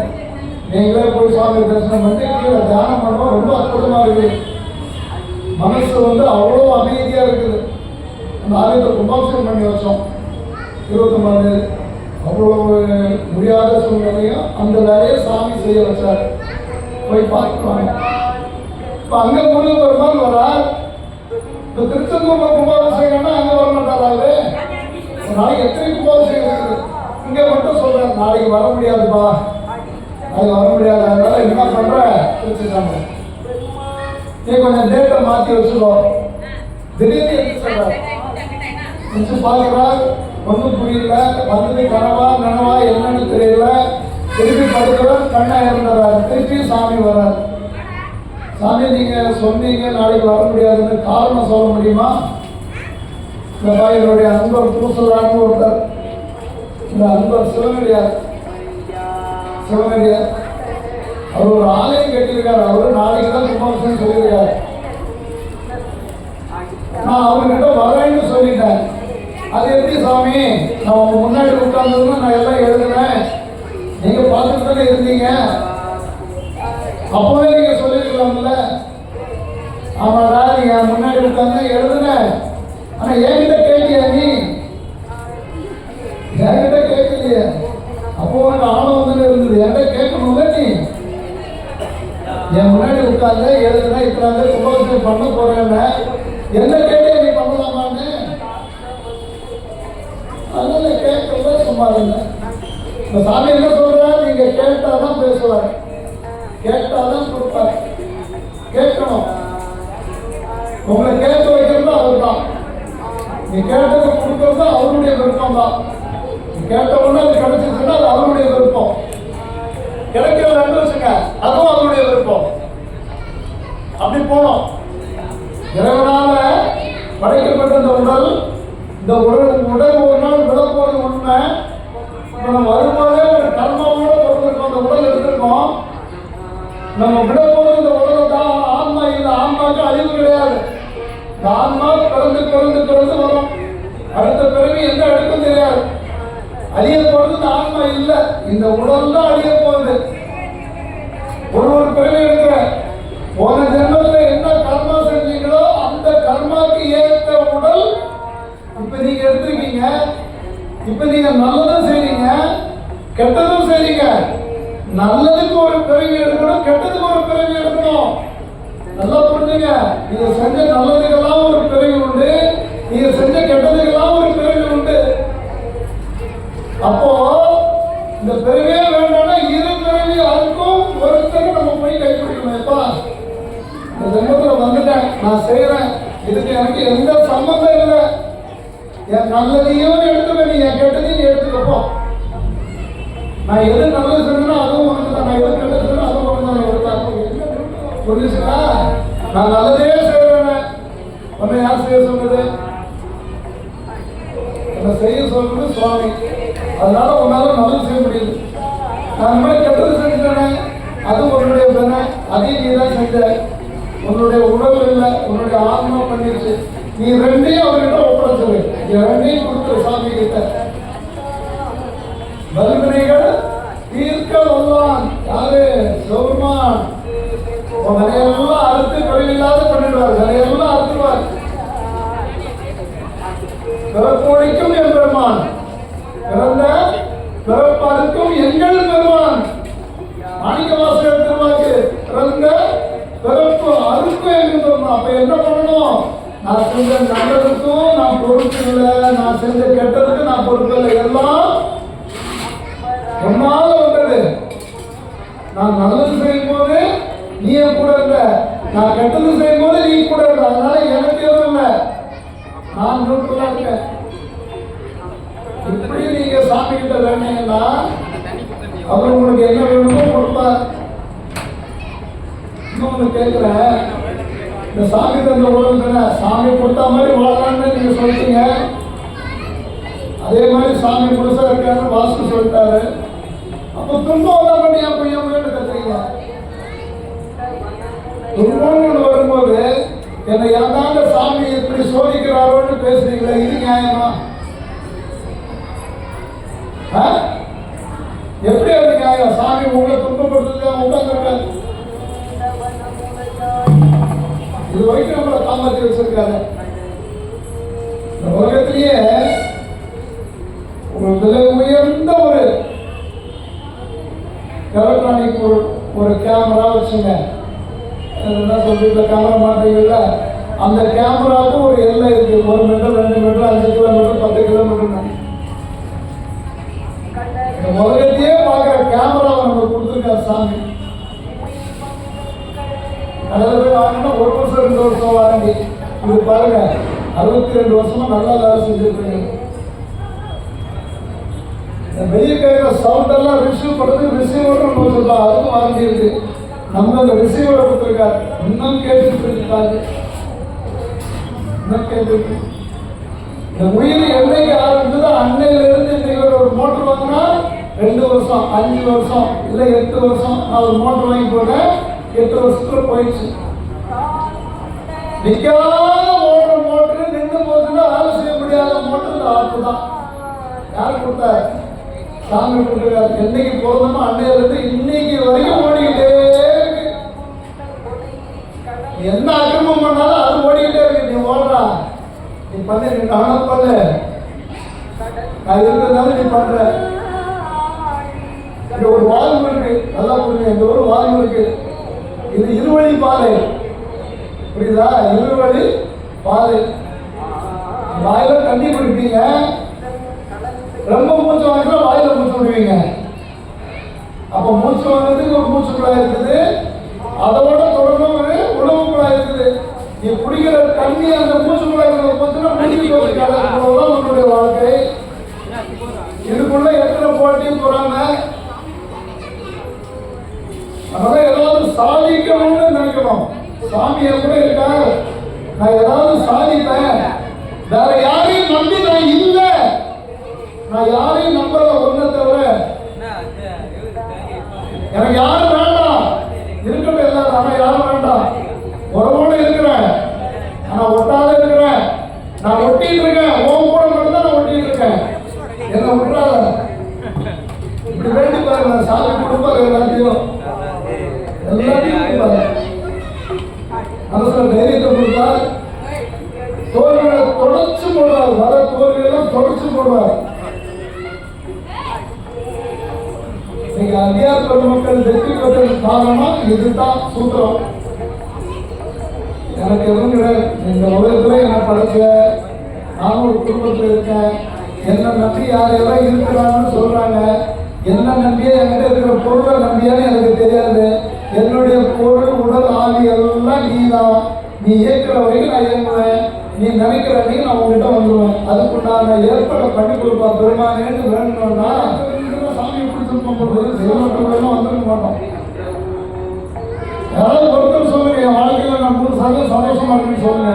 நீங்களே போய் சாமி தரிசனம் பண்ணி கீழே தியானம் பண்ணுவோம். ரொம்ப அற்புதமாக இருக்குது. மனசு வந்து அவ்வளோ அமைதியாக இருக்குது. அந்த ஆலயத்தை கும்பாபிஷேகம் பண்ணி வச்சோம் 29ஆம் தேதி. அவ்வளோ முடியாத சூழ்நிலையும் அந்த வேலையை சாமி செய்ய வச்சார். போய் பார்த்துக்குவாங்க. இப்போ அங்கே முருகன் பெருமாள் வரார். இப்போ திருச்செந்தூரில் கும்பாபிஷேகம்னா அங்கே வர மாட்டாராது. நாளைக்கு எத்தனை கும்பாபிஷேகம் இருக்குது. இங்கே மட்டும் சொல்கிறேன், நாளைக்கு வர முடியாதுப்பா, அது வர முடியாது. அதனால என்ன பண்ணுற திருச்சிட்டாங்க, நீ கொஞ்சம் டேட்டை மாற்றி வச்சுக்கோ. திடீர்னு எடுத்து சொல்கிறார். வச்சு பார்க்குறார், ஒன்றும் புரியல. வந்தது கனவா நனவா என்னன்னு தெரியல. திருப்பி படுக்கிறார். கண்ணா இறந்துறாரு. திருப்பி சாமி வர்றார். சாமி நீங்கள் சொன்னீங்க நாளைக்கு வர முடியாதுன்னு காரணம் சொல்ல முடியுமா? இந்த என்னுடைய நண்பர் பூசலான்னு ஒருத்தர் இந்த அன்பர் சிவனடியார் அவர் ஒரு ஆலயம் கட்டியிருக்காரு. அவரு நாளைக்கு தான் கும்பாபிஷேகம் சொல்லியிருக்காரு. நான் அவர்கிட்ட வரேன்னு சொல்லிட்டேன். அது எப்படி சாமி, நான் உங்க முன்னாடி உட்கார்ந்ததுன்னா நான் எல்லாம் எழுதுனேன், நீங்க பார்த்துட்டு தானே இருந்தீங்க, அப்பவே நீங்க சொல்லிருக்கலாம்ல. ஆமாடா, நீங்க முன்னாடி உட்கார்ந்து எழுதுனேன், ஆனா என்கிட்ட கேட்டியா? நீ என்கிட்ட கேட்கலையே. அப்போ உனக்கு ஆணவம் வந்து இருந்தது, என்கிட்ட கேட்கணும்ல. நீ என் முன்னாடி உட்கார்ந்து எழுதுனா இத்தனை கும்பாபிஷேகம் பண்ண போறேன்னு என்ன கேட்டியா? நீ பண்ணலாமான்னு? அதனால கேட்கறத சும்மா இல்லை. இந்த சாமி என்ன சொல்ற, நீங்க கேட்டாதான் பேசுவார், கேட்டாதான் கொடுப்பார். கேட்கணும். உங்களை கேட்க வைக்கிறது அவர் தான். நீ கேட்டதை கொடுக்கறது அவருடைய விருப்பம் தான். நீ கேட்ட உடனே அது கிடைச்சிருச்சுன்னா அது அவருடைய விருப்பம். கிடைக்கிறது ரெண்டு வச்சுங்க, அதுவும் அவருடைய விருப்பம். அப்படி போனோம். இறைவனால படைக்கப்பட்ட இந்த உடல் ஒரு நாள் விடப்போது உண்மை. நம்ம வரும்போதே ஒரு கர்மாவோட பொறுத்திருக்கோம். அந்த உடல் எடுத்திருக்கோம். நம்ம விடப்போது இந்த உடலை தான். ஆன்மா இல்லை, ஆன்மாவுக்கு அழிவு கிடையாது. இந்த ஆன்மா பிறந்து வரும். அடுத்த பிறகு எந்த எடுக்கும் தெரியாது. அழிய போறது இந்த ஆன்மா இல்லை, இந்த உடல் தான் அழிய போகுது. ஒரு பிறகு எடுக்கிற போன ஜென்மத்தில் என்ன கர்மா செஞ்சீங்களோ அந்த கர்மாக்கு ஏற்ற உடல் இப்ப நீங்க எடுத்திருக்கீங்க. இப்ப நீங்க நல்லதும் செய்றீங்க, கெட்டதும் செய்றீங்க. நல்லதுக்கு ஒரு பிறவி எடுக்கணும், கெட்டதுக்கு ஒரு பிறவி எடுக்கணும். நல்லா புரிஞ்சுங்க. நீங்க செஞ்ச நல்லதுக்கெல்லாம் ஒரு பிறவி உண்டு, நீங்க செஞ்ச கெட்டதுக்கெல்லாம் ஒரு பிறவி உண்டு. அப்போ இந்த பிறவியே வேண்டாம்னா இரு பிறவி அதுக்கும் ஒருத்தர் நம்ம போய் கைப்பிடிக்கணும். எப்பா இந்த ஜென்மத்தில் வந்துட்டேன், நான் செய்யறேன், இதுக்கு எனக்கு எந்த சம்பந்தம் இல்லை. என் நல்லதையும் எடுத்துக்க, நீ என் கெட்டதையும் எடுத்துக்கப்போ. நான் எது நல்லது செஞ்சேன்னா அதுவும் உனக்கு தான், நான் எது கெட்டது செஞ்சேன்னா அதுவும் உனக்கு தான். புரிஞ்சுச்சுங்களா? நான் நல்லதே செய்யறேன். உன்னை யார் செய்ய சொன்னது? என்ன செய்ய சொல்றது சுவாமி. அதனால உன்னால நல்லது செய்ய முடியுது. நான் இந்த மாதிரி கெட்டது செஞ்சுட்டேன், அது உன்னுடைய தானே, அதையும் நீ தான் செஞ்ச. உன்னுடைய உடல் இல்லை, உன்னுடைய ஆத்மா பண்ணிருச்சு. நீ ரெண்டையும் அவர்கிட்ட ஒப்படைச்சது, ரெண்டையும் கொடுத்து சாமி கிட்ட. பல்வினைகள் தீர்க்க வல்லான் யாரு? சௌர்மான். நிறையெல்லாம் அறுத்து குறையில்லாத பண்ணிடுவார், நிறையெல்லாம் அறுத்துவார். பிறப்பொழிக்கும் என் பெருமான், பிறந்த பிறப்பறுக்கும் எங்கள் பெருமான். மாணிக்க வாசகர் திருவாக்கு, பிறந்த பிறப்பு அறுக்கும் எங்கள் பெருமான். அப்ப என்ன பண்ணணும்? நான் செஞ்ச நல்லதுக்கும் நான் பொறுப்பு இல்லை, நான் செஞ்ச கெட்டதுக்கு நான் பொறுப்பு இல்லை. எல்லாம் ஒன்னால வந்தது. நான் நல்லது செய்யும் போது நீ கூட இருந்த, நான் கெட்டது செய்யும் போது நீ கூட இருந்த. அதனால எனக்கு எதுவும் இல்லை, நான் நியூட்ரலா இருக்கேன். இப்படி நீங்க சாமி கிட்ட வேணீங்கன்னா அவர் உங்களுக்கு என்ன வேணுமோ கொடுப்பார். இன்னொன்னு கேட்கிறேன், இந்த சாமி தந்த உடம்பு சாமி கொடுத்த மாதிரி வாழலான்னு நீங்க சொல்லிட்டீங்க. அதே மாதிரி சாமி புதுசா இருக்காரு வாஸ்து சொல்லிட்டாரு. அப்ப துன்பம் வந்தா மட்டும் என் பையன் கத்துறீங்க. துன்பம்னு வரும்போது என்னை ஏதாங்க சாமி இப்படி சோதிக்கிறாரோன்னு பேசுறீங்களா? இது நியாயமா? எப்படி அது நியாயம்? சாமி உங்களை துன்பப்படுத்துறது உட்காந்துருக்காரு. இது வரைக்கும் நம்மளை காப்பாற்றி வச்சிருக்காரு. இந்த உலகத்திலேயே ஒரு விலை உயர்ந்த ஒரு எலக்ட்ரானிக் ஒரு கேமரா வச்சுங்க. என்ன சொல்றீங்க, கேமரா மாட்டீங்கல்ல, அந்த கேமராவுக்கு ஒரு எல்லை இருக்கு. 1 மீட்டர், 2 மீட்டர், 5 கிலோமீட்டர், 10 கிலோமீட்டர். இந்த உலகத்தையே பார்க்குற கேமராவை நம்ம கொடுத்துருக்காரு சாமி. கடையில் போய் வாங்கினா 1 வருஷம் 2 வருஷம் வாரண்டி. இது பாருங்க, 62 வருஷமா நல்லா வேலை செஞ்சுருக்கீங்க. வெளியே கேட்குற சவுண்ட் எல்லாம் ரிசீவ் பண்ணுறது ரிசீவர் சொல்லலாம், அதுவும் வாரண்டி இருக்கு. நம்ம அந்த ரிசீவரை கொடுத்துருக்காரு, இன்னும் கேட்டுட்டு இருக்காரு. இன்னும் கேட்டு இந்த உயிர் என்னைக்கு ஆரம்பிச்சதோ அன்னையிலிருந்து இன்னைக்கு ஒரு மோட்டர் 5 வருஷம் இல்லை 8 வருஷம் நான் ஒரு மோட்டர் வாங்கி போட்டேன். 8 வருஷத்துல போயிடுச்சு. நிற்காத மோட்டர் நின்று போச்சுன்னா வேலை செய்ய முடியாத மோட்டர் இந்த ஆப்பு தான். யார் கொடுத்தாரு? சாமி கொடுத்துருக்காரு. என்னைக்கு போதுமோ அன்னையிலிருந்து இன்னைக்கு வரைக்கும் ஓடிக்கிட்டே இருக்கு. என்ன அக்கிரமம் பண்ணாலும் அது ஓடிக்கிட்டே இருக்கு. நீ ஓடுறா, நீ பண்ண, நீ கவனம் பண்ணு, நான் இருக்கிறதால நீ பண்ற. இங்க ஒரு வாழ்வு இருக்கு, நல்லா புரியுங்க. இந்த ஒரு வாழ்வு இருக்கு. இது இருவழி பாதை, புரியுதா? இருவழி பாதை. வாயில தண்ணி குடிப்பீங்க, ரொம்ப மூச்சு வாங்கினா வாயில மூச்சு விடுவீங்க. அப்ப மூச்சு வாங்குறதுக்கு ஒரு மூச்சு குழாய் இருக்குது, அதோட தொடர்ந்து ஒரு உணவு குழாய் இருக்குது. நீ குடிக்கிற தண்ணி அந்த மூச்சு குழாய்க்குள்ள போச்சுன்னா முடிஞ்சு போச்சுதான் உன்னுடைய வாழ்க்கை. இதுக்குள்ள எத்தனை போட்டி போறாங்க. அதனால ஏதாவது சாதிக்கணும்னு நினைக்கணும். சாமி எப்படி இருக்கா, நான் ஏதாவது சாதிப்பேன், வேற யாரையும் நம்பி நான் இல்லை, நான் யாரையும் நம்பல, ஒன்ன தவிர எனக்கு யாரும் வேண்டாம். இருக்கட்டும் எல்லாரும், ஆனா யாரும் வேண்டாம். உறவோடு இருக்கிறேன், ஆனா ஒட்டாத இருக்கிறேன். நான் ஒட்டிட்டு இருக்கேன், உன் கூட மட்டும் தான் நான் ஒட்டிட்டு இருக்கேன். என்ன விட்டுறாத. இப்படி வேண்டி பாருங்க, சாமி கொடுப்பாரு எல்லாத்தையும் கொடுப்பாரு. மனசுல தைரியத்தை கொடுப்பார். தோல்விகளை தொடச்சு போடுவார், வர தோல்வியெல்லாம் தொடச்சு போடுவார். நீங்க அதிகார பெருமக்கள் வெற்றி பெற்றது காரணம் இதுதான் சூத்திரம். எனக்கு எதுவும் கிடையாது. இந்த உலகத்துல என்ன படைச்ச, நானும் ஒரு குடும்பத்தில் இருக்கேன். என்ன நம்பி யாரையெல்லாம் இருக்கிறான்னு சொல்றாங்க. என்ன நம்பியே என்கிட்ட இருக்கிற பொருளை நம்பியான்னு எனக்கு தெரியாது. என்னுடைய பொருள், உடல், ஆவி எல்லாம் நீ தான். நீ இயக்கிற வரைக்கும் நான் இயங்குவேன், நீ நினைக்கிற அன்னைக்கு நான் உங்ககிட்ட வந்துடுவேன். அதுக்குண்டான ஏற்பாடை பண்ணி கொடுப்பா பெருமானேன்னு வேணும்னா சாமியை பிடிச்சிருப்போம் போது செய்யலாம் வந்துருக்க மாட்டோம். யாராவது ஒருத்தர் சொல்லுங்க, என் வாழ்க்கையில் நான் 3 சந்தோஷமா இருக்குன்னு சொல்லுங்க.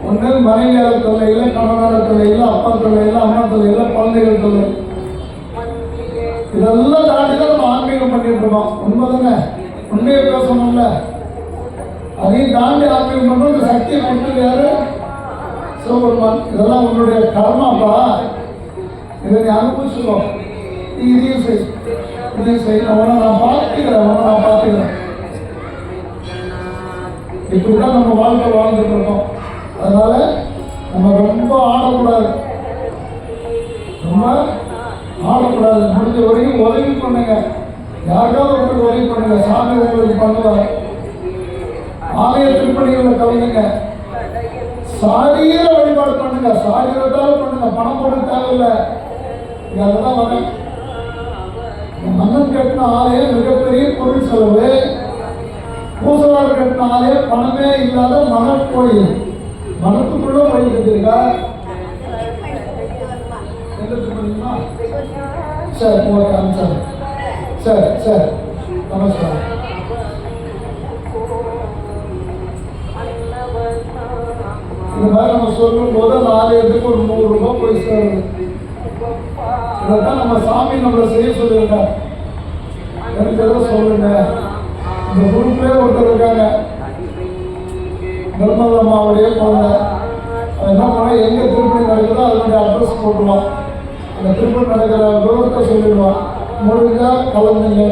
ஒன்று மனைவியாளர் தொல்லை இல்லை, கணவனாளர் தொல்லை இல்லை, அப்பா தொல்லை இல்லை, அம்மா தொல்லை இல்லை, குழந்தைகள் தொல்லை. இதெல்லாம் தாண்டி தான் நம்ம ஆன்மீகம் பண்ணிட்டு இருக்கோம். உண்மைதானே? உண்மையை பேசணும்ல, அதையும் தாண்டி ஆன்மீகம் பண்ணணும். இந்த சக்தியை கொடுத்தது யாரு? சிவபெருமான். இதெல்லாம் உன்னுடைய கர்மாப்பா, இதை நீ அனுபவிச்சுக்கோ. இதையும் செய், இதையும் செய். நான் பார்த்துக்கிறேன். இப்படிதான் நம்ம வாழ்க்கை வாழ்ந்துட்டு இருக்கோம். அதனால நம்ம ரொம்ப ஆடக்கூடாது, ரொம்ப ஆடக்கூடாது. முடிஞ்ச வரைக்கும் உதவி பண்ணுங்க, யாருக்காவது ஒருத்தர் உதவி பண்ணுங்க. சாமி உங்களுக்கு பண்ணுவார். ஆலய திருப்பணிகளை கலந்துங்க, சாரீர வழிபாடு பண்ணுங்க, சாரீரத்தால பண்ணுங்க, பணம் போட தேவையில்லை. அதெல்லாம் வரேன். மன்னன் கட்டின ஆலயம் மிகப்பெரிய பொருள் செலவு. பூசலார் கட்டின ஆலயம் பணமே இல்லாத மனக்கோயில், மனத்துக்குள்ள கோயில் கட்டிருக்கா. சரி, ஓகே, அனுப்பிச்சாரு. சரி, நமஸ்காரம். இந்த மாதிரி நம்ம சொல்லும் போது அந்த ஆலயத்துக்கு ஒரு 100 ரூபாய் போய் சேருது. இதைத்தான் நம்ம சாமி நம்மளை செய்ய சொல்லியிருக்கார். எனக்கு எதோ சொல்லுங்க. இந்த குரூப்லேயே ஒருத்தர் இருக்காங்க, நிர்மலம்மாவுடைய குழந்தை. என்ன பண்ண, எங்கே திருப்பணி நடக்குதோ அதனுடைய அட்ரஸ் போட்டுருவான். அந்த திருப்பணி நடக்கிற விவரத்தை சொல்லிடுவான். முடிஞ்சா கலந்துங்க.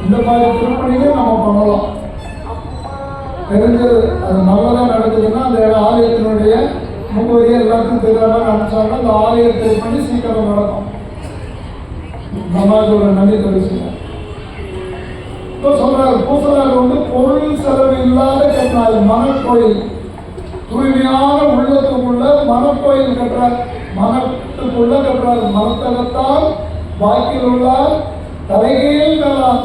இந்த மாதிரி திருப்பணியும் நம்ம பண்ணலாம். தெரிஞ்சு அது நல்லதாக நடக்குதுன்னா அந்த ஆலயத்தினுடைய முகவரியை எல்லாத்தையும் தெரியாமல் நினச்சாங்கன்னா அந்த ஆலய திருப்பணி சீக்கிரம் நடக்கும். நம்மளோட நன்றி தெரிவிச்சுங்க. இப்போ சொல்றாரு, பூசலார் வந்து பொருள் செலவு இல்லாத கட்டினார் மனக்கோயில். தூய்மையான உள்ளத்துக்குள்ள மனக்கோயில் கட்டுறார். மனத்துக்குள்ள கட்டுறாரு. மனத்தகத்தால் வாக்கில் உள்ளார் தலைகையில் மேலாம்.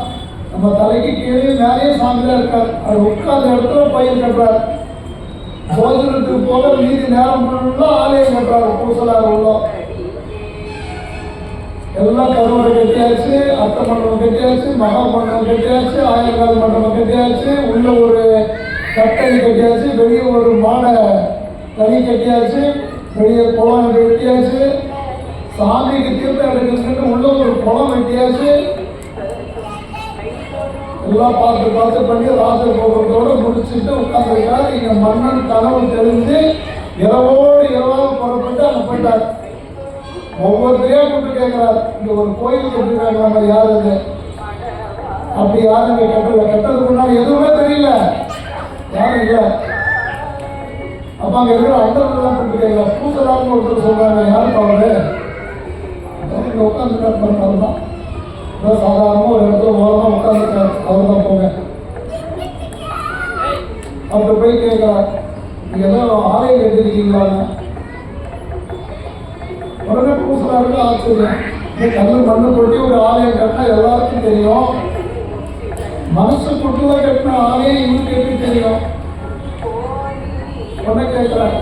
நம்ம தலைக்கு கீழே மேலேயே சாமிதான் இருக்கார். அது உட்கார்ந்த இடத்துல பயிர் கட்டுறார். போஜனத்துக்கு போக மீதி நேரம் ஃபுல்லா ஆலயம் கட்டுறாரு. பூசலார் உள்ளோம் எல்லாம் கருவறை கட்டியாச்சு, அத்தை மண்டபம் கட்டியாச்சு, மகா மண்டபம் கட்டியாச்சு, ஆயிரக்கால் மண்டபம் கட்டியாச்சு, உள்ள ஒரு கட்டளை கட்டியாச்சு, வெளியே ஒரு மாடை தனி கட்டியாச்சு, வெளியே குளம் கட்டியாச்சு, சாமிக்கு தீர்த்தம் எடுக்கிறதுக்கு உள்ள ஒரு குளம் வெட்டியாச்சு. எல்லாம் பார்த்து பண்ணி ராஜகோபுரத்தோட முடிச்சுட்டு உட்காந்துருக்காரு. இங்க மன்னன் கனவு தெரிஞ்சு இரவோடு இரவாக புறப்பட்டு அங்க போயிட்டார். ஒவ்வொருத்தரையா கூப்பிட்டு கேட்கிறார், இங்க ஒரு கோயில் கட்டிருக்காங்க, நம்ம யாரு அப்படி யாருங்க கெட்டதுக்கு முன்னாடி எதுவுமே தெரியல, யாரும் இல்லை. அப்ப அங்க இருக்கிற அண்டர்லாம் கூப்பிட்டு கேட்கல. பூசலான்னு ஒருத்தர் சொல்றாங்க, யாருக்கு அவரு உட்காந்துருக்காரு தான். சாதாரணமா ஒரு இடத்துல ஓரமா உட்காந்துருக்காரு, அவர் தான் போங்க. அவர் போய் கேட்கிறார், நீங்க ஏதோ ஆலயம் கட்டிருக்கீங்களான்னு. உடனே பூசலாருக்கு ஆச்சரியம், இந்த கல்லு மண்ணு கொட்டி ஒரு ஆலயம் கட்டினா எல்லாருக்கும் தெரியும், மனசுக்குள்ள கட்டின ஆலயம் இவருக்கு எப்படி தெரியும்? உடனே கேட்கிறார்,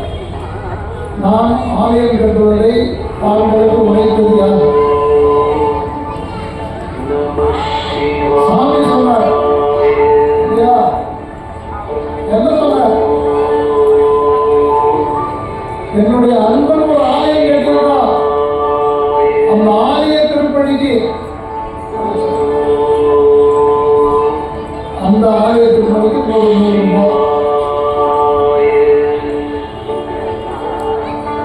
நான் ஆலயம் கட்டுவதை தாங்களுக்கு உழைத்தது யார்? சாமி சொன்னார், இல்லையா? என்ன சொன்னார்? என்னுடைய அன்பன் ஒரு ஆலயம் கேட்கிறதா, அந்த ஆலய திருப்பணிக்கு, அந்த ஆலய திருப்பணிக்கு 100 ரூபாய்.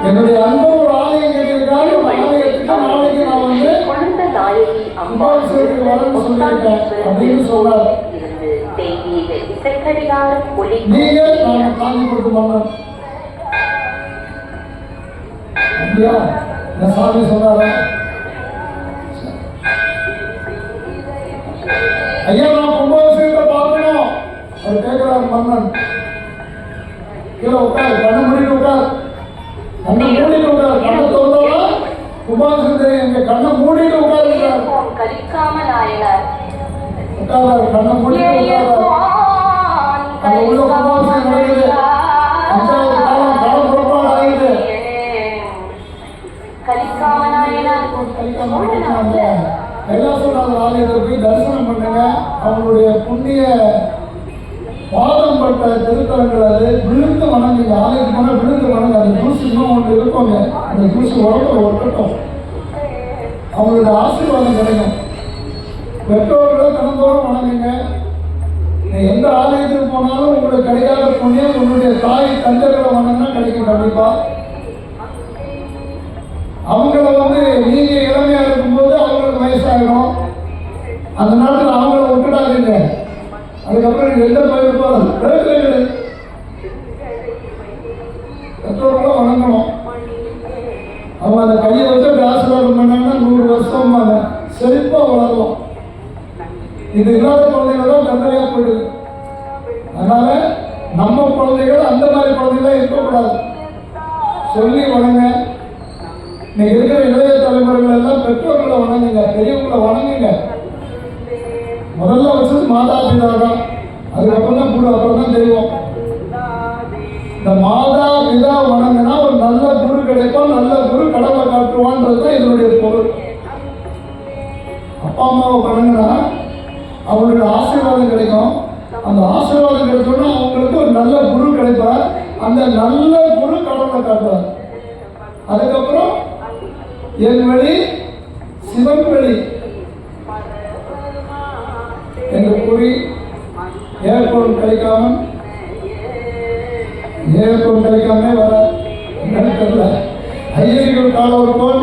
என்னுடைய அன்பன் ஒரு ஆலயம் கேட்டிருக்காரு, ஆலயத்துக்கு நாளைக்கு நான் வந்து கும்பாபிஷேகத்துக்கு வரேன்னு சொல்லியிருக்கேன் அப்படின்னு சொன்னார். நீங்க நான் காஞ்சி கொடுத்து மன்னன் அப்படியா? இந்த சாமி சொன்னாரா? ஐயா நான் கும்பாபிஷேகத்தை பார்க்கணும். அவர் கேட்கிறார் மன்னன். கீழே உட்கார், கண்ணை மூடிட்டு உட்கார், கண்ணை மூடிட்டு உட்கார். கண்ணை திறந்தவா கும்பாபிஷேகத்தை எங்க கண்ணை மூடிட்டு உட்காருக்கிறார். உட்காராரு, கண்ணை மூடிட்டு உட்காராரு. அது உள்ள கும்பாபிஷேகம் நடக்குது. 5வது காலம் கடன் புறப்பாடு ஆகுது. கைலாசநாதர் ஆலயத்தில் போய் தரிசனம் பண்ணுங்க. அவங்களுடைய புண்ணிய பாதம் பட்ட திருத்தலங்கள், அது விழுந்து வணங்குங்க. ஆலயத்துக்கு போனால் விழுந்து வணங்க. அந்த தூசி இன்னும் ஒன்று இருக்குங்க, அந்த தூசி உடம்புல ஒட்டட்டும், அவங்களுடைய ஆசீர்வாதம் கிடைக்கும். பெற்றோர்களை தினந்தோறும் வணங்குங்க. எந்த ஆலயத்துக்கு போனாலும் உங்களுக்கு கிடைக்காத புண்ணியம் உங்களுடைய தாய் தந்தைகளை வணங்கினா கிடைக்கும் கண்டிப்பா. அவங்கள வந்து நீங்க இளமையா இருக்கும்போது அவங்களுக்கு வயசாகணும். அந்த நேரத்தில் அவங்கள விட்டுடாதீங்க. அதுக்கப்புறம் எந்த பயிர்ப்பாலும் பெற்றோர்களும் வணங்கணும். அவங்க அந்த கையை வச்சு ஆசீர்வாதம் பண்ணாங்கன்னா 100 வருஷம் செழிப்பா வளரலாம். இது இல்லாத குழந்தைகள் தான் தந்தையா போயிடுது. அதனால நம்ம குழந்தைகள் அந்த மாதிரி குழந்தைகளா இருக்கக்கூடாது. சொல்லி வணங்க. இன்னைக்கு இருக்கிற இளைய தலைமுறைகள் எல்லாம் பெற்றோர்களை வணங்குங்க, பெரியவங்களை வணங்குங்க. முதல்ல வச்சது மாதா பிதா தான், அதுக்கப்புறம் தான் குரு, அப்புறம் தான் தெய்வம். இந்த மாதா பிதா வணங்கினா ஒரு நல்ல குரு கிடைக்கும், நல்ல குரு கடவுளை காட்டுவான்றது தான் இதனுடைய பொருள். அப்பா அம்மாவை வணங்கினா அவங்களுக்கு ஆசீர்வாதம் கிடைக்கும். அந்த ஆசீர்வாதம் கிடைச்சோன்னா அவங்களுக்கு ஒரு நல்ல குரு கிடைப்பார். அந்த நல்ல குரு கடவுளை காட்டுவார். அதுக்கப்புறம் என் வழி சிவன் வழி என்று கூறி ஏற்போம் கிடைக்காம வர தெரியல. ஐயர்கள் காலம் போல்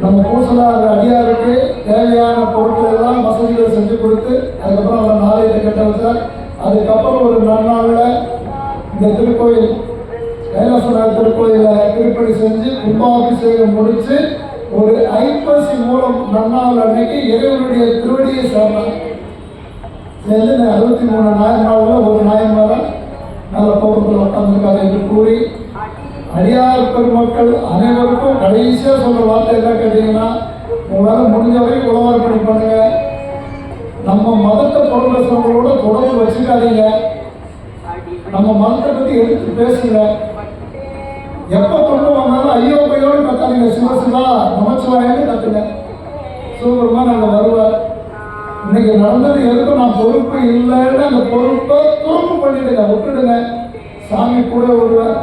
நம்ம பூசலார் அடியாருக்கு தேவையான பொருட்கள் எல்லாம் வசதிகள் செஞ்சு கொடுத்து அதுக்கப்புறம் அவர் நாளையில கட்ட வச்சார். அதுக்கப்புறம் ஒரு நன்னாளில் இந்த திருக்கோயில் கைலாசநாதர் திருக்கோயிலில் திருப்பணி செஞ்சு கும்பாபிஷேகம் முடித்து ஒரு ஐப்பசி மூலம் நன்னாள் அன்னைக்கு இறைவனுடைய திருவடியை சேர்ந்தார். சேர்ந்து 63 நாயன்மாரில் ஒரு நாயன்மாரை நல்ல கோபத்தில் உட்கார்ந்துருக்காரு என்று கூறி அடியார் பெருமக்கள் அனைவருக்கும் கடைசியாக சொல்ற வார்த்தை என்ன கேட்டீங்கன்னா, உங்களால் முடிஞ்சவரை உழவார்பணி பண்ணுங்க. நம்ம மதத்தை தொடர்புகளோட தொடர்பு வச்சுக்காதீங்க. நம்ம மதத்தை பற்றி எடுத்து பேசுங்க. எப்போ கொண்டு வந்தாலும் ஐயோ பையோடு கத்தாதீங்க. சிவசிவா நமச்சிவாயன்னு கத்துங்க. சிவபெருமான் நாங்கள் வருவார். இன்னைக்கு நடந்தது எதுக்கும் நான் பொறுப்பு இல்லைன்னு அந்த பொறுப்பை துருப்பு பண்ணிடுங்க, விட்டுடுங்க. சாமி கூட வருவார்.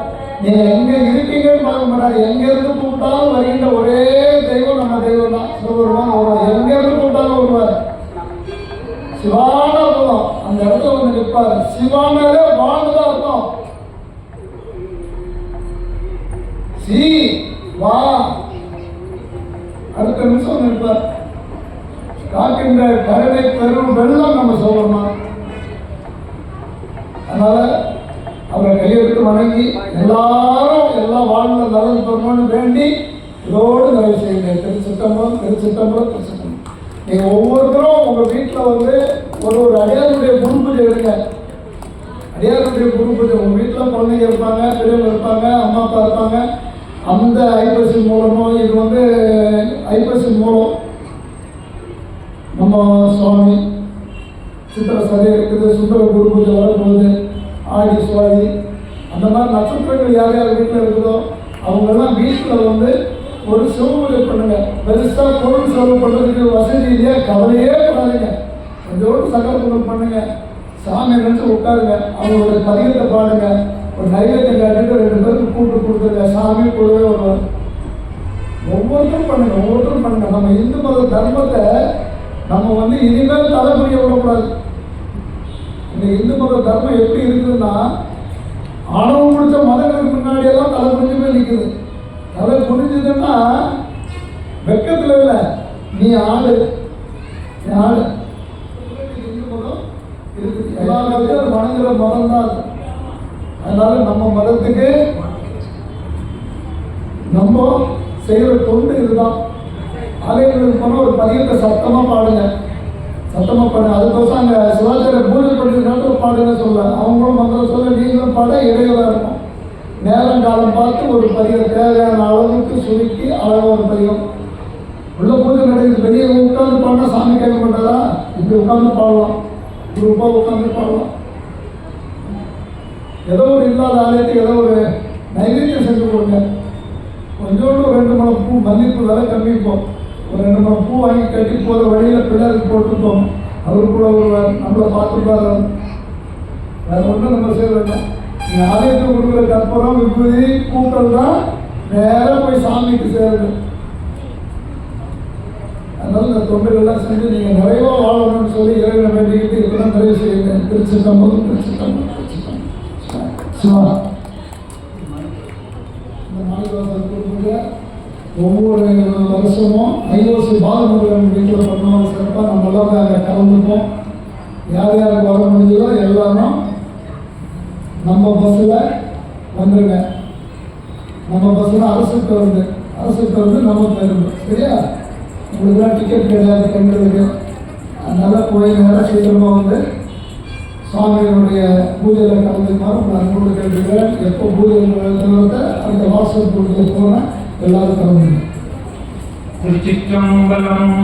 நீங்க எங்க இருக்கீங்கன்னு பார்க்க மாட்டாரு. எங்க இருந்து கூப்பிட்டாலும் வருகின்ற ஒரே தெய்வம் நம்ம தெய்வம் தான். சிவபெருமான் வருவார். எங்க இருந்து கூப்பிட்டாலும் வருவார். சிவான அர்த்தம். அந்த இடத்துல வந்து நிற்பாரு. சிவானாலே வாழ்ந்துதான் அர்த்தம். சி வா அடுத்த நிமிஷம் நிற்பார். காக்கின்ற கருணை பெரும் வெள்ளம் நம்ம சொல்லணும். அதனால அவரை கையெடுத்து வணங்கி எல்லாரும் எல்லா வாழ்ந்த நலன் பெறணும்னு வேண்டி இதோடு நிறைவு செய்யுங்க. திருச்சிட்டம்பரம் திருச்சிட்டம்பரம் திருச்சிட்டம்பரம். நீங்கள் ஒவ்வொருத்தரும் உங்கள் வீட்டில் வந்து ஒரு அடியாருடைய குரு பூஜை எடுங்க. அடியாருடைய குரு பூஜை உங்கள் வீட்டில் குழந்தைங்க இருப்பாங்க, பெரியவங்க இருப்பாங்க, அம்மா அப்பா இருப்பாங்க. அந்த ஐப்பசி மூலமோ இது வந்து ஐப்பசி மூலம் நம்ம சுவாமி சித்திர சதை இருக்குது, சுந்தர குரு பூஜை வரப்போகுது, ஆடி சுவாதி அந்த மாதிரி நட்சத்திரங்கள் யார் யார் வீட்டில் இருக்குதோ அவங்கெல்லாம் வீட்டில் வந்து ஒரு சிவபூஜை பண்ணுங்க. பெருசாக பொருள் செலவு பண்ணுறதுக்கு வசதி இல்லையா, கவலையே பண்ணாதீங்க. கொஞ்சோடு சகலபுரம் பண்ணுங்க. சாமி நினச்சி உட்காருங்க. அவங்களுடைய பதிகத்தை பாடுங்க. ஒரு நைவேத்தியம் காட்டிட்டு 2 பேருக்கு கூப்பிட்டு கொடுத்துருங்க. சாமி கூடவே வருவார். ஒவ்வொருத்தரும் பண்ணுங்க, ஒவ்வொருத்தரும் பண்ணுங்க. நம்ம இந்து மத தர்மத்தை நம்ம வந்து இனிமேல் தலைமுறைய விடக்கூடாது. இந்த இந்து மத தர்மம் எப்படி இருக்குதுன்னா, ஆணவம் பிடிச்ச மதங்களுக்கு முன்னாடியெல்லாம் தலை குனிஞ்சுமே நிற்குது. தலை குனிஞ்சதுன்னா வெக்கத்தில் இல்லை, நீ ஆளு ஆளு. இந்து மதம் இருக்குது. எல்லா காலத்தையும் வணங்குற மதம் தான். அதனால நம்ம மதத்துக்கு நம்ம செய்கிற தொண்டு இதுதான். ஆலயங்களுக்கு போனால் ஒரு பதிகத்தை சத்தமாக பாடுங்க, சத்தமாக பாடுங்க. அதுக்கோசம் அங்கே சிவாச்சாரிய பூஜை பண்ணிருக்காங்க பாடுங்க சொல்ல, அவங்களும் மந்திரம் சொல்ல, நீங்களும் பாட இடையிலாக இருக்கும். நேரம் காலம் பார்த்து ஒரு பதிகம் தேவையான அளவுக்கு சுருக்கி அழகாக ஒரு பதிகம் உள்ள பூஜை நடக்குது. வெளியே உட்காந்து பாடினா சாமி கேட்க மாட்டாரா? இப்படி உட்காந்து பாடலாம், குரூப்பாக உட்காந்து பாடலாம். ஏதோ ஒரு இல்லாத ஆலயத்துக்கு ஏதோ ஒரு நைவேத்தியம் செஞ்சு கொடுங்க. கொஞ்சோண்டு 2 முழம் பூ, மல்லிப்பூ விலை கம்மிப்போம், ஒரு 2 முழம் பூ வாங்கி கட்டி போகிற வழியில் பிள்ளைகளுக்கு போட்டுப்போம். அவரு கூட வருவார், நம்மளை பார்த்துப்பாரு. வேறு ஒன்றும் நம்ம செய்ய வேண்டாம். நீங்கள் ஆலயத்துக்கு கொடுக்குற கற்பூரம் விபூதி பூக்கள் தான் நேராக போய் சாமிக்கு சேருது. அதனால இந்த தொண்டுகள்லாம் செஞ்சு நீங்கள் நிறைவாக வாழணும்னு சொல்லி இறைவனை வேண்டிக்கிட்டு இதெல்லாம் நிறைவு செய்யுங்க. திருச்சிட்டம்பரம் திருச்சிட்டம்பரம் திருச்சிட்டம்பரம். சிவா இந்த மாநில ஒவ்வொரு வருஷமும் ஐஓசி பாலமுருகன் வீட்டில் பண்ணுவோம். சிறப்பாக நம்ம எல்லாரும் அங்கே கலந்துப்போம். யார் யாருக்கு வர முடியுதோ எல்லாரும் நம்ம பஸ்ஸில் வந்துடுங்க. நம்ம பஸ்ஸில் அரசுக்கு வந்து நம்ம போயிடணும். சரியா? உங்களுக்குலாம் டிக்கெட் கிடையாது பெண்களுக்கு. அதனால் போய் நேரம் சீக்கிரமாக வந்து சுவாமியினுடைய பூஜையில் கலந்துக்குமாறு உங்களை அன்போடு கேட்டுக்கிறேன். எப்போ பூஜை அந்த வாட்ஸ்அப் பூஜை போனால் எல்லாரும் கலந்துங்க. திருச்சிற்றம்பலம்.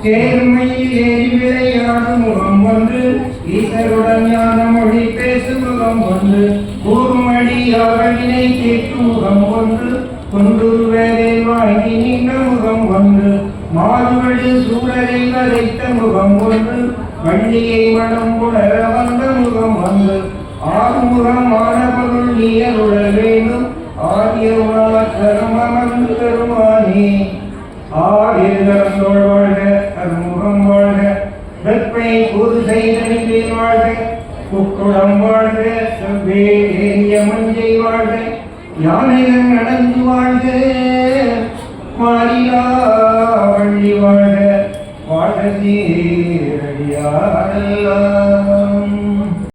சேர்மையில் ஏறி விளையாடும் முகம் ஒன்று, ஈசருடன் ஞான மொழி பேசும் முகம் ஒன்று, கூர்மடி அவர்களை கேட்கும் முகம் ஒன்று, கொண்டுருவரில் வாங்கி நின்ற முகம் ஒன்று, மாறுபடி சூழலை வரைத்த முகம் ஒன்று, வள்ளியை மனம் புணர வந்த முகம் ஒன்று, ஆறுமுகமான பொருள் நீயருள வேண்டும், ஆகிய உணவக்கரம் அமர்ந்து தருவானே. ஆகியதோள் வாழ்க, அருமுகம் வாழ்க, வெப்பை பொது செய்தனில் வாழ்க, குக்குளம் வாழ்க, செவ்வேறிய மஞ்சை வாழ்க, யானைகள் நடந்து வாழ்க, மாறிலா வள்ளி வாழ்க, வாழ்க சீரடியாரெல்லாம்.